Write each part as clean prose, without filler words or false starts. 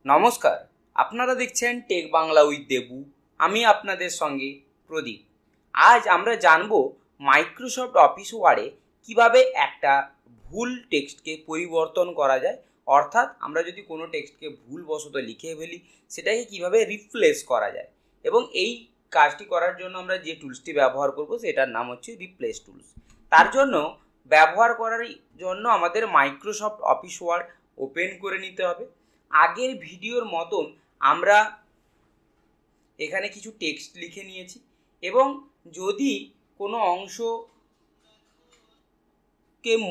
নমস্কার, আপনারা দেখছেন টেক বাংলা উইথ দেবু। আমি আপনাদের সঙ্গে প্রদীপ। আজ আমরা জানব মাইক্রোসফট অফিস ওয়ার্ডে কিভাবে একটা ভুল টেক্সটকে পরিবর্তন করা যায়, অর্থাৎ আমরা যদি কোনো টেক্সটকে ভুলবশত লিখে ফেলি সেটাকে কিভাবে রিপ্লেস করা যায়। এবং এই কাজটি করার জন্য আমরা যে টুলসটি ব্যবহার করব সেটার নাম হচ্ছে রিপ্লেস টুলস। তার জন্য ব্যবহার করার জন্য আমাদের মাইক্রোসফট অফিস ওয়ার্ড ওপেন করে নিতে হবে। আগের ভিডিওর মতন আমরা এখানে কিছু টেক্সট লিখে নিয়েছি এবং যদি কোনো অংশকে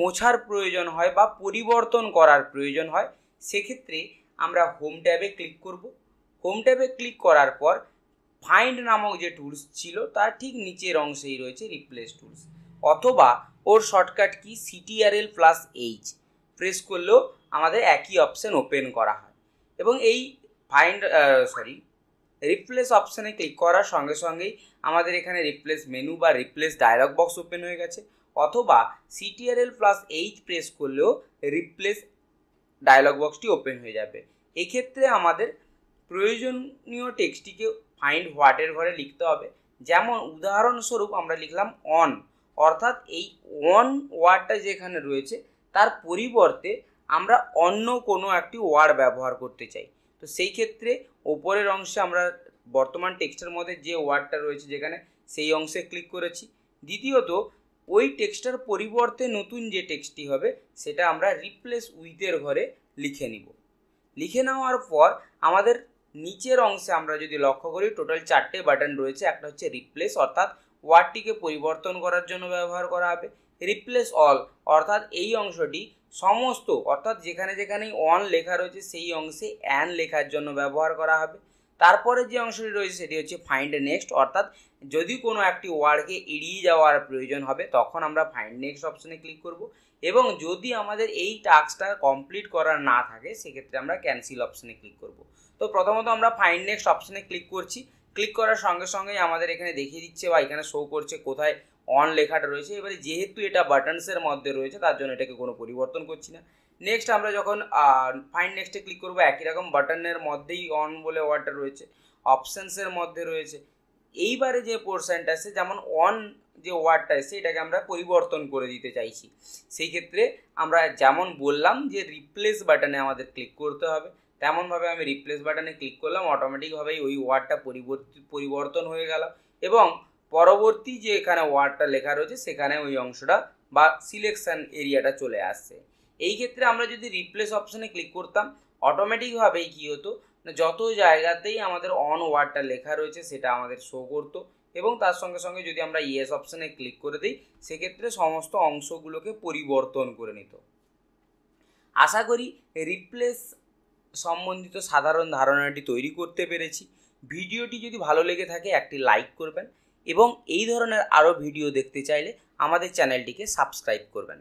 মোছার প্রয়োজন হয় বা পরিবর্তন করার প্রয়োজন হয় সেক্ষেত্রে আমরা হোম ট্যাবে ক্লিক করব। হোম ট্যাবে ক্লিক করার পর ফাইন্ড নামক যে টুলস ছিল তার ঠিক নিচের অংশেই রয়েছে রিপ্লেস টুলস, অথবা ওর শর্টকাট কি CTRL+H প্রেস করলেও আমাদের একই অপশন ওপেন করা হয়। এবং এই রিপ্লেস অপশানে ক্লিক করার সঙ্গে সঙ্গেই আমাদের এখানে রিপ্লেস মেনু বা রিপ্লেস ডায়লগ বক্স ওপেন হয়ে গেছে, অথবা CTRL+H প্রেস করলেও রিপ্লেস ডায়লগ বক্সটি ওপেন হয়ে যাবে। এক্ষেত্রে আমাদের প্রয়োজনীয় টেক্সটটিকে ফাইন্ড হোয়াটের ঘরে লিখতে হবে। যেমন উদাহরণস্বরূপ আমরা লিখলাম অন, অর্থাৎ এই অন ওয়ার্ডটা যেখানে রয়েছে তার পরিবর্তে আমরা অন্য কোনো একটি ওয়ার্ড ব্যবহার করতে চাই। তো সেই ক্ষেত্রে ওপরের অংশে আমরা বর্তমান টেক্সটের মধ্যে যে ওয়ার্ডটা রয়েছে যেখানে সেই অংশে ক্লিক করেছি। দ্বিতীয়ত ওই টেক্সটার পরিবর্তে নতুন যে টেক্সটটি হবে সেটা আমরা রিপ্লেস উইথের ঘরে লিখে নিব। লিখে নেওয়ার পর আমাদের নিচের অংশে আমরা যদি লক্ষ্য করি টোটাল 4টে বাটন রয়েছে। একটা হচ্ছে রিপ্লেস, অর্থাৎ ওয়ার্ডটিকে পরিবর্তন করার জন্য ব্যবহার করা হবে। রিপ্লেস অল, অর্থাৎ এই অংশটি সমস্ত, অর্থাৎ যেখানে যেখানেই অন লেখা রয়েছে সেই অংশে অ্যান লেখার জন্য ব্যবহার করা হবে। তারপরে যে অংশটি রয়েছে সেটি হচ্ছে ফাইন্ড নেক্সট, অর্থাৎ যদি কোনো একটি ওয়ার্ডকে এড়িয়ে যাওয়ার প্রয়োজন হবে তখন আমরা ফাইন্ড নেক্সট অপশানে ক্লিক করব। এবং যদি আমাদের এই টাস্কটা কমপ্লিট করা না থাকে সেক্ষেত্রে আমরা ক্যান্সেল অপশানে ক্লিক করব। তো প্রথমত আমরা ফাইন্ড নেক্সট অপশানে ক্লিক করছি। ক্লিক করার সঙ্গে সঙ্গেই আমাদের এখানে দেখিয়ে দিচ্ছে বা এখানে শো করছে কোথায় অন লেখাটা রয়েছে। এবারে যেহেতু এটা বাটনসের মধ্যে রয়েছে তার জন্য এটাকে কোনো পরিবর্তন করছি না। নেক্সট আমরা যখন ফাইন্ড নেক্সটে ক্লিক করবো একই রকম বাটনের মধ্যেই অন বলে ওয়ার্ডটা রয়েছে, অপশানসের মধ্যে রয়েছে। এইবারে যে পোর্শনটা আছে যেমন অন যে ওয়ার্ডটা এসে এটাকে আমরা পরিবর্তন করে দিতে চাইছি, সেই ক্ষেত্রে আমরা যেমন বললাম যে রিপ্লেস বাটনে আমাদের ক্লিক করতে হবে, তেমনভাবে আমি রিপ্লেস বাটনে ক্লিক করলাম, অটোমেটিকভাবেই ওই ওয়ার্ডটা পরিবর্তন হয়ে গেল এবং পরবর্তী যে এখানে ওয়ার্ডটা লেখা রয়েছে সেখানে ওই অংশটা বা সিলেকশন এরিয়াটা চলে আসছে। এই ক্ষেত্রে আমরা যদি রিপ্লেস অপশানে ক্লিক করতাম অটোমেটিকভাবেই কী হতো না, যত জায়গাতেই আমাদের অন ওয়ার্ডটা লেখা রয়েছে সেটা আমাদের শো করতো এবং তার সঙ্গে সঙ্গে যদি আমরা ইয়েস অপশানে ক্লিক করে দিই সেক্ষেত্রে সমস্ত অংশগুলোকে পরিবর্তন করে নিত। আশা করি রিপ্লেস সম্বন্ধিত সাধারণ ধারণাটি তৈরি করতে পেরেছি। ভিডিওটি যদি ভালো লেগে থাকে একটি লাইক করবেন এবং এই ধরনের আরও ভিডিও দেখতে চাইলে আমাদের চ্যানেলটিকে সাবস্ক্রাইব করবেন।